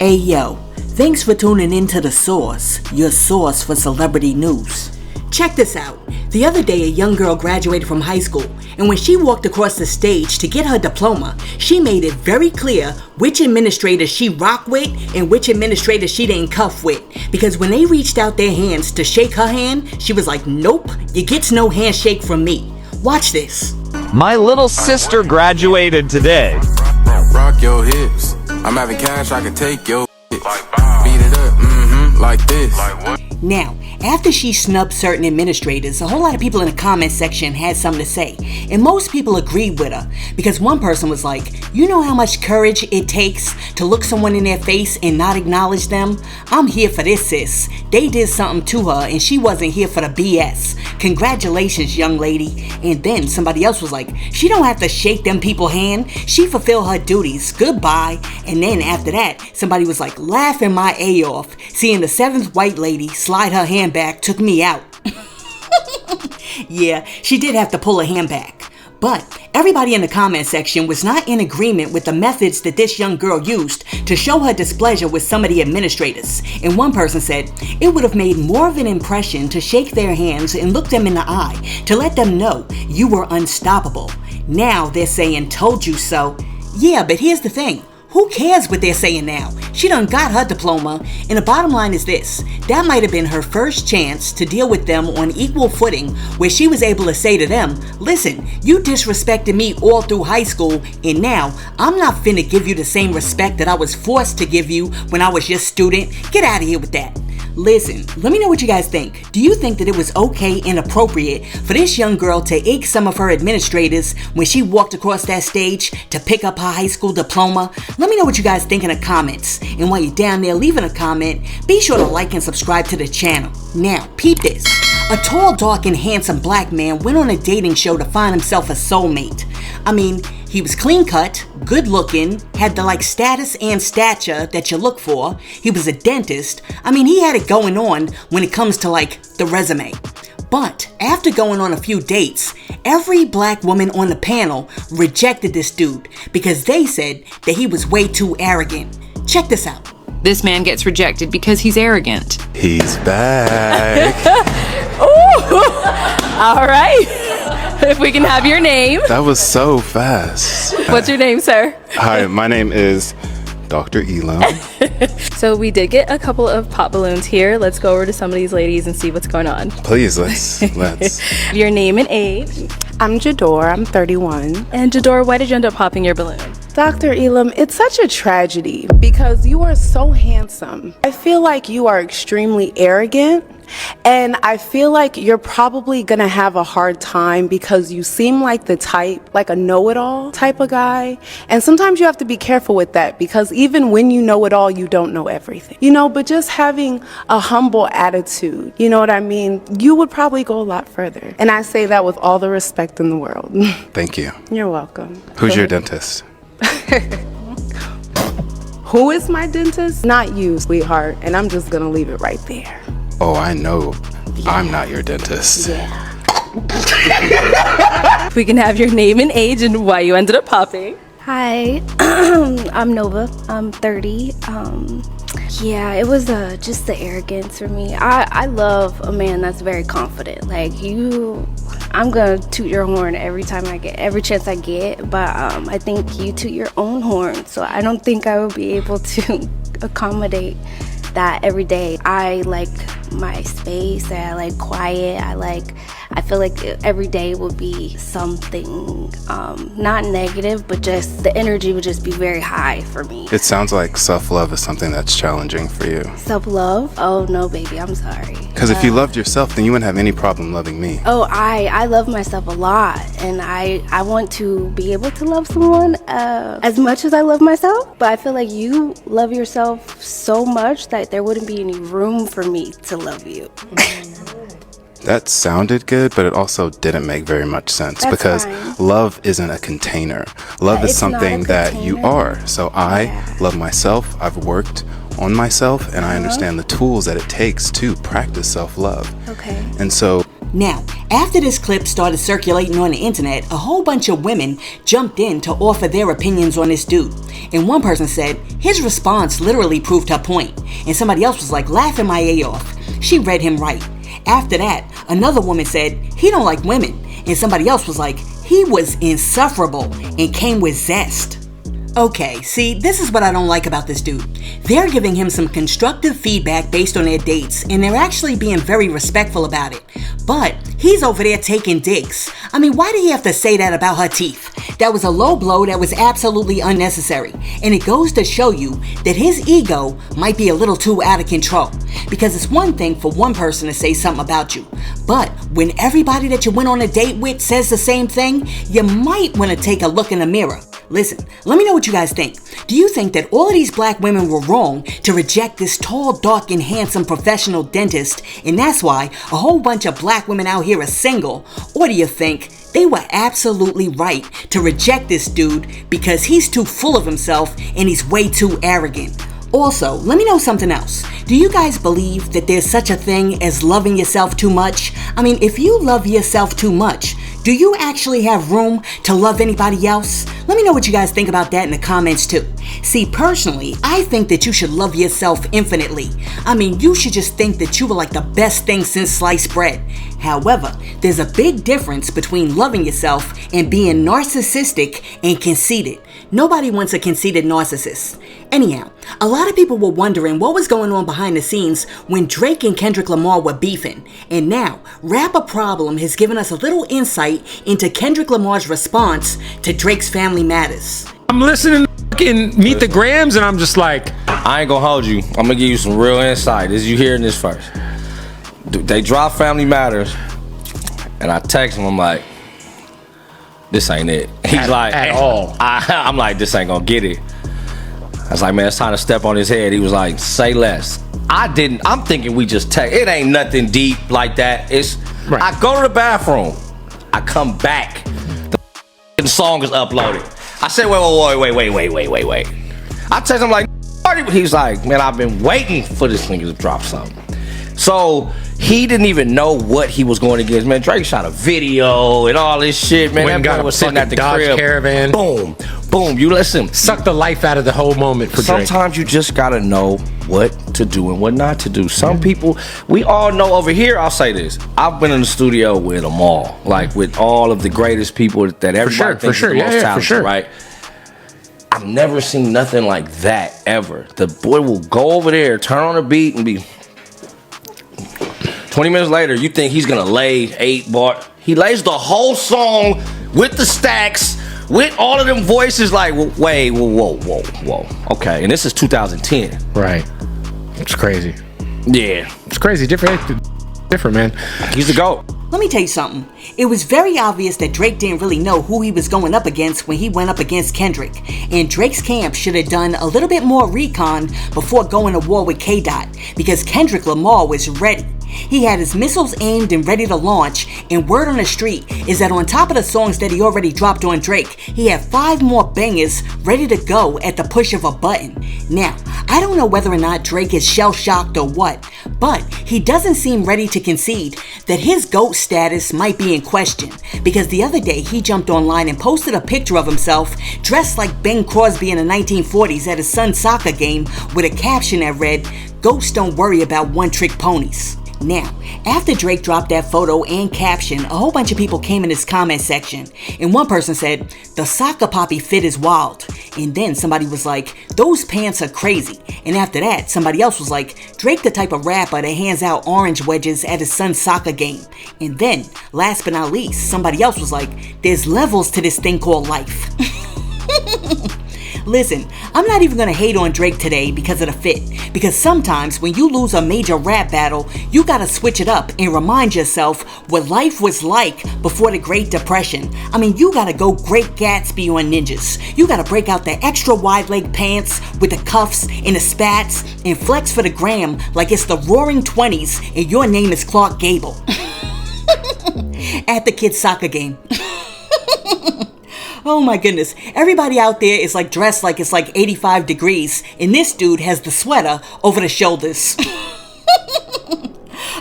Hey yo, thanks for tuning in to The Source, your source for celebrity news. Check this out. The other day, a young girl graduated from high school, and when she walked across the stage to get her diploma, she made it very clear which administrators she rocked with and which administrators she didn't cuff with. Because when they reached out their hands to shake her hand, she was like, nope, you gets no handshake from me. Watch this. My little sister graduated today. Rock your hips. I'm having cash, I can take your hits. Beat it up, like this. Now, after she snubbed certain administrators, a whole lot of people in the comment section had something to say, and most people agreed with her, because one person was like, you know how much courage it takes to look someone in their face and not acknowledge them? I'm here for this, sis. They did something to her and she wasn't here for the BS. Congratulations, young lady. And then somebody else was like, she don't have to shake them people's hand. She fulfilled her duties. Goodbye. And then after that, somebody was like, laughing my A off. Seeing the seventh white lady slide her hand back took me out. Yeah, she did have to pull her hand back. But everybody in the comment section was not in agreement with the methods that this young girl used to show her displeasure with some of the administrators. And one person said, it would have made more of an impression to shake their hands and look them in the eye to let them know you were unstoppable. Now they're saying, told you so. Yeah, but here's the thing. Who cares what they're saying now? She done got her diploma, and the bottom line is this. That might have been her first chance to deal with them on equal footing, where she was able to say to them, listen, you disrespected me all through high school, and now I'm not finna give you the same respect that I was forced to give you when I was your student. Get out of here with that. Listen, let me know what you guys think. Do you think that it was okay and appropriate for this young girl to egg some of her administrators when she walked across that stage to pick up her high school diploma? Let me know what you guys think in the comments. And while you're down there leaving a comment, be sure to like and subscribe to the channel. Now, peep this. A tall, dark, and handsome black man went on a dating show to find himself a soulmate. I mean, he was clean cut, good looking, had the status and stature that you look for. He was a dentist. I mean, he had it going on when it comes to the resume. But after going on a few dates, every black woman on the panel rejected this dude because they said that he was way too arrogant. Check this out. This man gets rejected because he's arrogant. He's back. Ooh. All right. If we can have your name. That was so fast. What's your name, sir? Hi, my name is Dr. Elam. So we did get a couple of pop balloons here. Let's go over to some of these ladies and see what's going on. Please, let's. Your name and age. I'm Jador, I'm 31. And Jador, why did you end up popping your balloon? Dr. Elam, it's such a tragedy because you are so handsome. I feel like you are extremely arrogant, and I feel like you're probably gonna have a hard time because you seem like the type, like a know-it-all type of guy. And sometimes you have to be careful with that because even when you know it all, you don't know everything. But just having a humble attitude, you know what I mean? You would probably go a lot further. And I say that with all the respect in the world. Thank you. You're welcome. Who's your dentist? Who is my dentist? Not you, sweetheart. And I'm just gonna leave it right there. Oh, I know. Yeah. I'm not your dentist. Yeah. If we can have your name and age and why you ended up popping. Hi, I'm Nova. I'm 30. Yeah, it was just the arrogance for me. I love a man that's very confident. I'm gonna toot your horn every chance I get, but I think you toot your own horn, so I don't think I will be able to accommodate that every day. I like my space, I like quiet, I feel like every day would be something not negative, but just the energy would just be very high for me. It sounds like self-love is something that's challenging for you. Self-love? Oh no, baby, I'm sorry. Because if you loved yourself, then you wouldn't have any problem loving me. Oh, I love myself a lot, and I want to be able to love someone as much as I love myself, but I feel like you love yourself so much that there wouldn't be any room for me to love you. That sounded good, but it also didn't make very much sense. That's because fine. Love isn't a container. Love is something that you are. So I love myself. I've worked on myself, and I understand the tools that it takes to practice self-love. Okay. And so Now, after this clip started circulating on the internet, a whole bunch of women jumped in to offer their opinions on this dude. And one person said, his response literally proved her point. And somebody else was like, laughing my A off. She read him right. After that, another woman said, he don't like women. And somebody else was like, he was insufferable and came with zest. Okay, see, this is what I don't like about this dude. They're giving him some constructive feedback based on their dates, and they're actually being very respectful about it. But he's over there taking digs. I mean, why did he have to say that about her teeth? That was a low blow that was absolutely unnecessary. And it goes to show you that his ego might be a little too out of control. Because it's one thing for one person to say something about you, but when everybody that you went on a date with says the same thing, you might want to take a look in the mirror. Listen, let me know what you guys think. Do you think that all of these black women were wrong to reject this tall, dark, and handsome professional dentist, and that's why a whole bunch of black women out here are single? Or do you think they were absolutely right to reject this dude because he's too full of himself and he's way too arrogant? Also, let me know something else. Do you guys believe that there's such a thing as loving yourself too much? I mean, if you love yourself too much, do you actually have room to love anybody else? Let me know what you guys think about that in the comments too. See, personally, I think that you should love yourself infinitely. I mean, you should just think that you were like the best thing since sliced bread. However, there's a big difference between loving yourself and being narcissistic and conceited. Nobody wants a conceited narcissist. Anyhow, a lot of people were wondering what was going on behind the scenes when Drake and Kendrick Lamar were beefing. And now, Rapper Problem has given us a little insight into Kendrick Lamar's response to Drake's Family Matters. I'm listening to fucking Meet the Grams and I'm just like, I ain't gonna hold you. I'm gonna give you some real insight as you hearing this first. They drop Family Matters and I text him, I'm like, this ain't it. He's like, at all. I'm like, this ain't gonna get it. I was like, man, it's time to step on his head. He was like, say less. I'm thinking we just text. It ain't nothing deep like that. It's, right. I go to the bathroom. I come back. The song is uploaded. I said, wait. I text him like, he's like, man, I've been waiting for this nigga to drop something. So he didn't even know what he was going against. Man, Drake shot a video and all this shit, man. That boy was sitting at the crib. Caravan. Boom. You listen. Suck the life out of the whole moment for Drake. Sometimes you just gotta know what to do and what not to do. Some people, we all know over here, I'll say this. I've been in the studio with them all. Like with all of the greatest people that everybody thinks is the most talented, right? I've never seen nothing like that ever. The boy will go over there, turn on a beat and be 20 minutes later, you think he's gonna lay 8 bars. He lays the whole song with the stacks, with all of them voices like, whoa. Okay, and this is 2010. Right. It's crazy. Yeah. It's crazy. Different, man. He's the GOAT. Let me tell you something. It was very obvious that Drake didn't really know who he was going up against when he went up against Kendrick. And Drake's camp should have done a little bit more recon before going to war with K-Dot, because Kendrick Lamar was ready. He had his missiles aimed and ready to launch, and word on the street is that on top of the songs that he already dropped on Drake, he had 5 more bangers ready to go at the push of a button. Now, I don't know whether or not Drake is shell-shocked or what, but he doesn't seem ready to concede that his GOAT status might be in question, because the other day he jumped online and posted a picture of himself dressed like Bing Crosby in the 1940s at his son's soccer game with a caption that read, "Goats don't worry about one-trick ponies." Now, after Drake dropped that photo and caption, a whole bunch of people came in his comment section, and one person said, "The soccer poppy fit is wild." And then somebody was like, "Those pants are crazy." And after that, somebody else was like, "Drake the type of rapper that hands out orange wedges at his son's soccer game." And then, last but not least, somebody else was like, "There's levels to this thing called life." Listen, I'm not even gonna hate on Drake today because of the fit, because sometimes when you lose a major rap battle, you gotta switch it up and remind yourself what life was like before the Great Depression. I mean, you gotta go Great Gatsby on ninjas. You gotta break out the extra wide leg pants with the cuffs and the spats and flex for the gram like it's the roaring 20s and your name is Clark Gable. At the kid's soccer game. Oh my goodness, everybody out there is like dressed like it's like 85 degrees, and this dude has the sweater over the shoulders.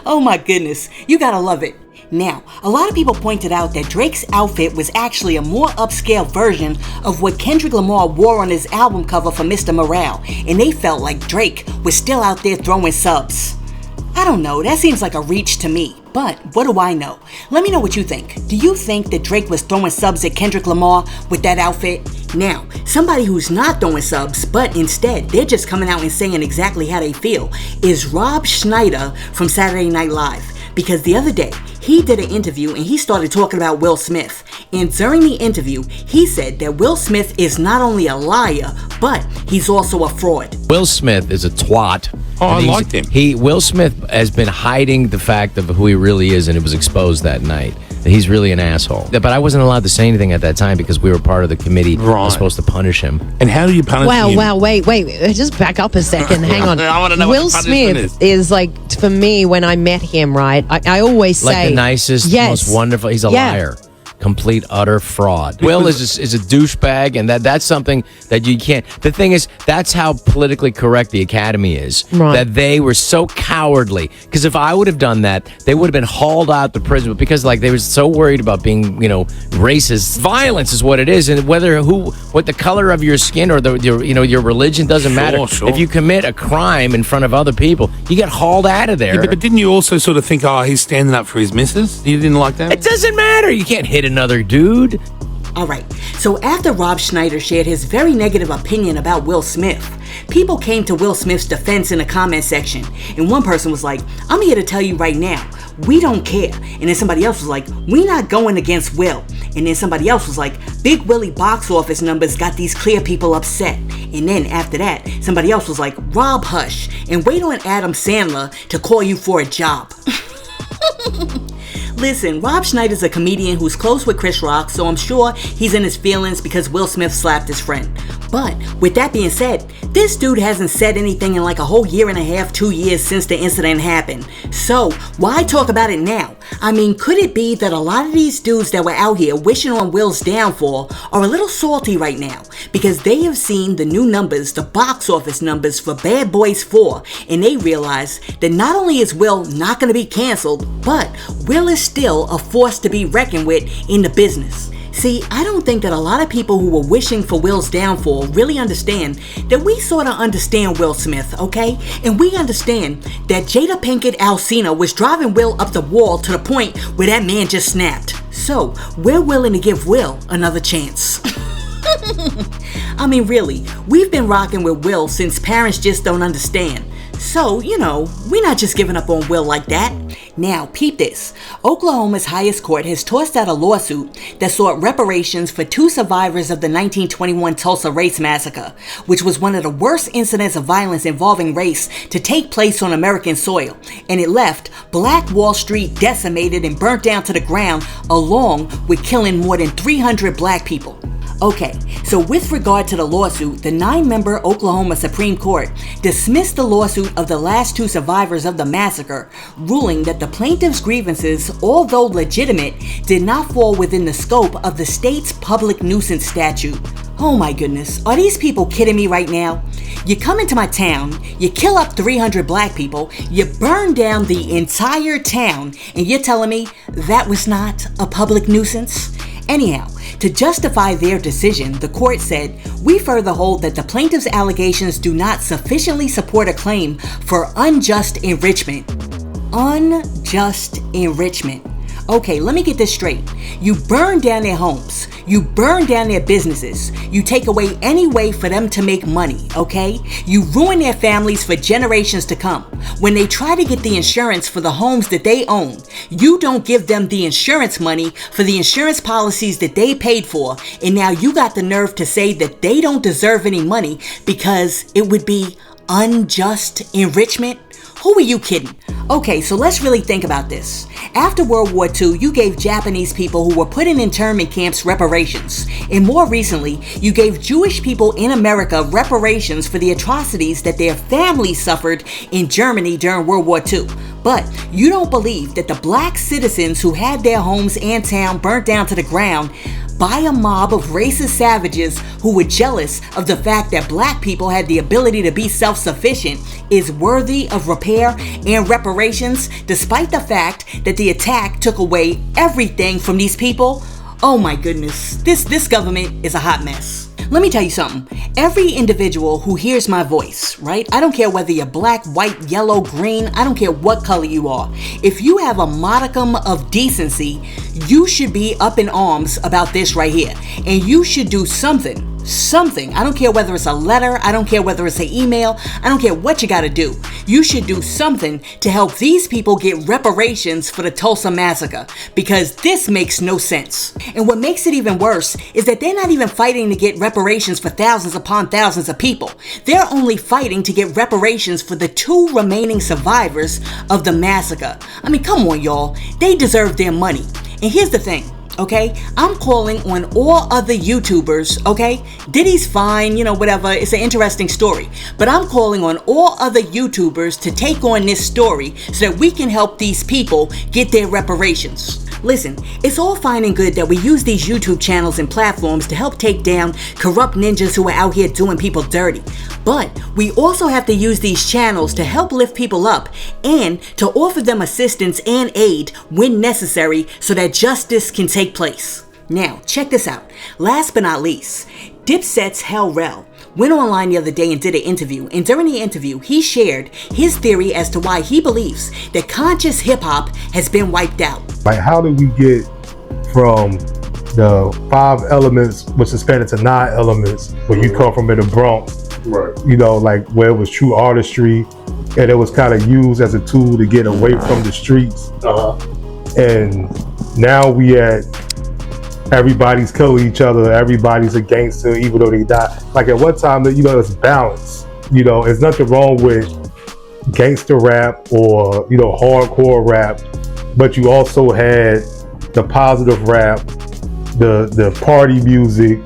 Oh my goodness, you gotta love it. Now, a lot of people pointed out that Drake's outfit was actually a more upscale version of what Kendrick Lamar wore on his album cover for Mr. Morale, and they felt like Drake was still out there throwing subs. I don't know, that seems like a reach to me, but what do I know? Let me know what you think. Do you think that Drake was throwing subs at Kendrick Lamar with that outfit? Now, somebody who's not throwing subs, but instead they're just coming out and saying exactly how they feel, is Rob Schneider from Saturday Night Live. Because the other day, he did an interview and he started talking about Will Smith. And during the interview, he said that Will Smith is not only a liar, but he's also a fraud. Will Smith is a twat. Oh, I liked him. Will Smith has been hiding the fact of who he really is, and it was exposed that night. He's really an asshole. But I wasn't allowed to say anything at that time because we were part of the committee that was supposed to punish him. And how do you punish him? Wow, wait. Just back up a second. Hang on. I want to know Will what the punishment Smith is like, for me, when I met him, right? I always say. Like the nicest, most wonderful. He's a liar. Complete, utter fraud. Will is a douchebag, and that's something that you can't. The thing is, that's how politically correct the Academy is. Right. That they were so cowardly. Because if I would have done that, they would have been hauled out to prison. But because they were so worried about being, racist. Violence is what it is, and what the color of your skin or your religion doesn't matter. Sure. If you commit a crime in front of other people, you get hauled out of there. Yeah, but didn't you also sort of think, he's standing up for his missus? You didn't like that? It doesn't matter. You can't hit another dude. Alright, so after Rob Schneider shared his very negative opinion about Will Smith, people came to Will Smith's defense in the comment section, and one person was like, I'm here to tell you right now, we don't care. And then somebody else was like, we not going against Will. And then somebody else was like, Big Willie box office numbers got these clear people upset. And then after that, somebody else was like, Rob hush, and wait on Adam Sandler to call you for a job. Listen, Rob Schneider's a comedian who's close with Chris Rock, so I'm sure he's in his feelings because Will Smith slapped his friend. But with that being said, this dude hasn't said anything in like a whole year and a half, 2 years since the incident happened. So why talk about it now? I mean, could it be that a lot of these dudes that were out here wishing on Will's downfall are a little salty right now because they have seen the new numbers, the box office numbers for Bad Boys 4, and they realize that not only is Will not going to be canceled, but Will is still a force to be reckoned with in the business. See, I don't think that a lot of people who were wishing for Will's downfall really understand that we sort of understand Will Smith, okay? And we understand that Jada Pinkett Alcina was driving Will up the wall to the point where that man just snapped. So, we're willing to give Will another chance. I mean, really, we've been rocking with Will since parents just don't understand. So, we're not just giving up on Will like that. Now, peep this. Oklahoma's highest court has tossed out a lawsuit that sought reparations for 2 survivors of the 1921 Tulsa race massacre, which was one of the worst incidents of violence involving race to take place on American soil, and it left Black Wall Street decimated and burnt down to the ground, along with killing more than 300 black people. Okay, so with regard to the lawsuit, the 9-member Oklahoma Supreme Court dismissed the lawsuit of the last 2 survivors of the massacre, ruling that the plaintiff's grievances, although legitimate, did not fall within the scope of the state's public nuisance statute. Oh my goodness, are these people kidding me right now? You come into my town, you kill up 300 black people, you burn down the entire town, and you're telling me that was not a public nuisance? Anyhow, to justify their decision, the court said, we further hold that the plaintiff's allegations do not sufficiently support a claim for unjust enrichment. Unjust enrichment. Okay, let me get this straight. You burn down their homes. You burn down their businesses. You take away any way for them to make money, okay? You ruin their families for generations to come. When they try to get the insurance for the homes that they own, you don't give them the insurance money for the insurance policies that they paid for, and now you got the nerve to say that they don't deserve any money because it would be unjust enrichment? Who are you kidding? Okay, so let's really think about this. After World War II, you gave Japanese people who were put in internment camps reparations. And more recently, you gave Jewish people in America reparations for the atrocities that their families suffered in Germany during World War II. But you don't believe that the black citizens who had their homes and town burnt down to the ground by a mob of racist savages who were jealous of the fact that black people had the ability to be self-sufficient is worthy of repair and reparations, despite the fact that the attack took away everything from these people? Oh my goodness, this government is a hot mess. Let me tell you something. Every individual who hears my voice, right? I don't care whether you're black, white, yellow, green, I don't care what color you are. If you have a modicum of decency, you should be up in arms about this right here. And you should do something. I don't care whether it's a letter, I don't care whether it's an email, I don't care what you gotta do. You should do something to help these people get reparations for the Tulsa massacre, because this makes no sense. And what makes it even worse is that they're not even fighting to get reparations for thousands upon thousands of people. They're only fighting to get reparations for the 2 remaining survivors of the massacre. I mean, come on, y'all. They deserve their money. And here's the thing. Okay, I'm calling on all other YouTubers, okay? Diddy's fine, whatever, it's an interesting story. But I'm calling on all other YouTubers to take on this story so that we can help these people get their reparations. Listen, it's all fine and good that we use these YouTube channels and platforms to help take down corrupt ninjas who are out here doing people dirty. But we also have to use these channels to help lift people up and to offer them assistance and aid when necessary so that justice can take place. Now, check this out. Last but not least, Dipset's Hell Rell went online the other day and did an interview, and during the interview, he shared his theory as to why he believes that conscious hip-hop has been wiped out. Like, how did we get from the 5 elements, which expanded to 9 elements, when you come from in the Bronx, right? Like where it was true artistry, and it was kind of used as a tool to get away from the streets. And now we at everybody's killing each other, everybody's a gangster, even though they die. Like at one time, it's balance. There's nothing wrong with gangster rap or, hardcore rap, but you also had the positive rap, the party music.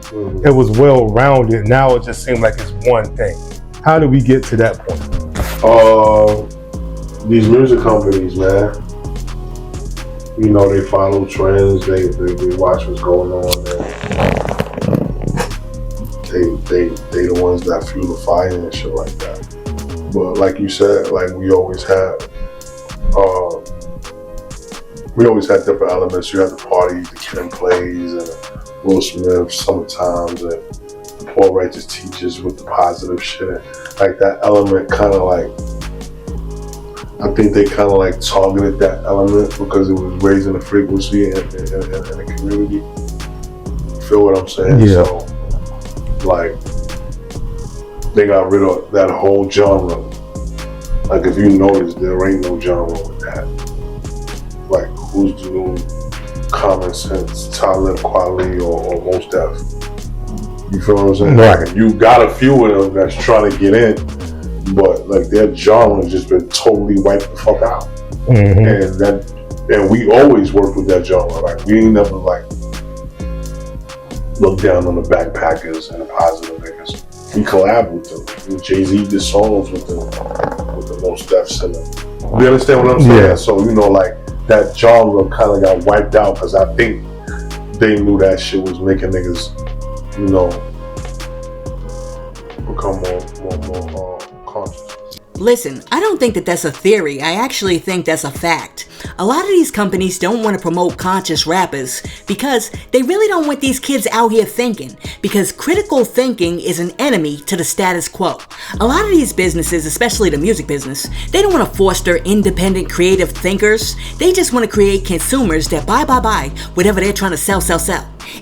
It was well-rounded. Now it just seems like it's one thing. How did we get to that point? These music companies, man. They follow trends, they watch what's going on, and they the ones that fuel the fire and shit like that. But like you said, like we always had different elements. You had the parties, the Ken plays, and Will Smith sometimes, and Paul Righteous teaches with the positive shit. Like that element kind of like, I think they kind of like targeted that element because it was raising the frequency in the community. Feel what I'm saying? Yeah. So, like, they got rid of that whole genre. Like, if you notice, there ain't no genre with that. Like, who's the new Common Sense, Talib Kweli, or Mos Def? You feel what I'm saying? Right. Like, you got a few of them that's trying to get in, but like their genre has just been totally wiped the fuck out. And we always work with that genre. Like we ain't never like look down on the backpackers and the positive niggas. We collab with them. Jay-Z did songs with the Mos Defs in them. You understand what I'm saying? Yeah. So like that genre kind of got wiped out because I think they knew that shit was making niggas, become more conscious. Listen, I don't think that that's a theory. I actually think that's a fact. A lot of these companies don't want to promote conscious rappers because they really don't want these kids out here thinking, because critical thinking is an enemy to the status quo. A lot of these businesses, especially the music business, they don't want to foster independent creative thinkers. They just want to create consumers that buy whatever they're trying to sell.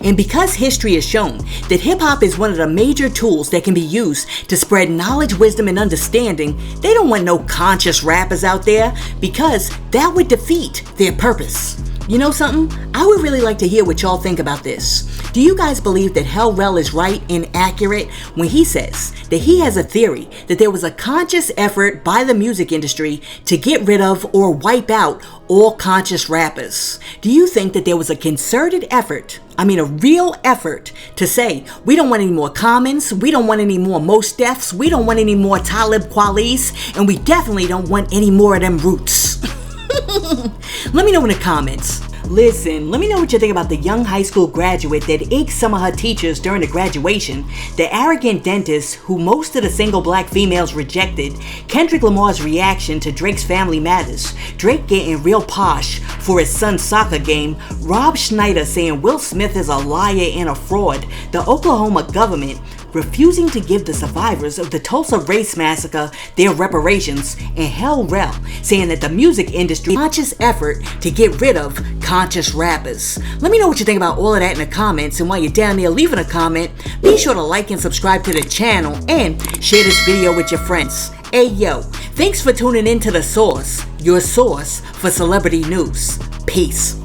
And because history has shown that hip-hop is one of the major tools that can be used to spread knowledge, wisdom, and understanding, they don't want no conscious rappers out there because that would defeat their purpose. You know something? I would really like to hear what y'all think about this. Do you guys believe that Hell Rell is right and accurate when he says that he has a theory that there was a conscious effort by the music industry to get rid of or wipe out all conscious rappers? Do you think that there was a concerted effort, a real effort, to say, we don't want any more Commons, we don't want any more Mos Defs, we don't want any more Talib Kweli's, and we definitely don't want any more of them Roots? Let me know in the comments. Listen, let me know what you think about the young high school graduate that egged some of her teachers during the graduation, the arrogant dentist who most of the single black females rejected, Kendrick Lamar's reaction to Drake's Family Matters, Drake getting real posh for his son's soccer game, Rob Schneider saying Will Smith is a liar and a fraud, the Oklahoma government refusing to give the survivors of the Tulsa race massacre their reparations, and Hell Rel saying that the music industry conscious effort to get rid of conscious rappers. Let me know what you think about all of that in the comments, and while you're down there leaving a comment, be sure to like and subscribe to the channel and share this video with your friends. Hey yo, thanks for tuning in to The Source, your source for celebrity news. Peace.